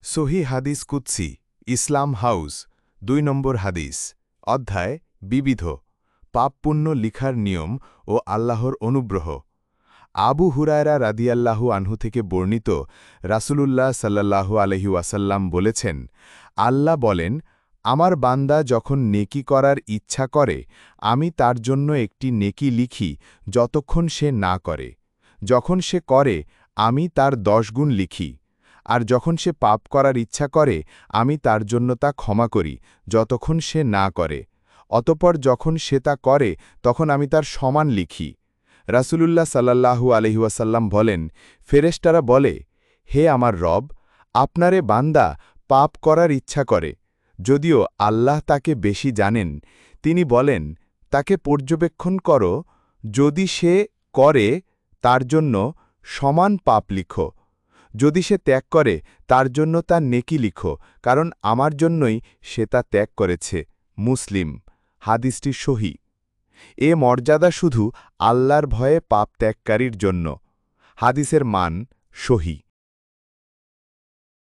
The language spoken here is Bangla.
সহি হাদিস কুদসি ইসলাম হাউস ২ নম্বর হাদিস অধ্যায় বিবিধ পাপ পুণ্য লিখার নিয়ম ও আল্লাহর অনুগ্রহ আবু হুরায়রা রাদিয়াল্লাহু আনহু থেকে বর্ণিত রাসূলুল্লাহ সাল্লাল্লাহু আলাইহি ওয়াসাল্লাম বলেছেন আল্লাহ বলেন আমার বান্দা যখন নেকি করার ইচ্ছা করে আমি তার জন্য একটি নেকি লিখি যতক্ষণ সে না করে যখন সে করে আমি তার ১০ গুণ লিখি আর যখন সে পাপ করার ইচ্ছা করে আমি তার জন্য তা ক্ষমা করি যতক্ষণ সে না করে অতঃপর যখন সে তা করে তখন আমি তার সমান লিখি রাসূলুল্লাহ সাল্লাল্লাহু আলাইহি ওয়াসাল্লাম বলেন ফেরেশতারা বলে হে আমার রব আপনারে বান্দা পাপ করার ইচ্ছা করে যদিও আল্লাহ তাকে বেশি জানেন তিনি বলেন তাকে পর্যবেক্ষণ করো যদি সে করে তার জন্য সমান পাপ লিখো যদি সে ত্যাগ করে তার জন্য তার নেকি লিখো কারণ আমার জন্যই সে তা ত্যাগ করেছে মুসলিম হাদিসটি সহি এ মর্যাদা শুধু আল্লাহর ভয়ে পাপ ত্যাগকারীর জন্য হাদিসের মান সহি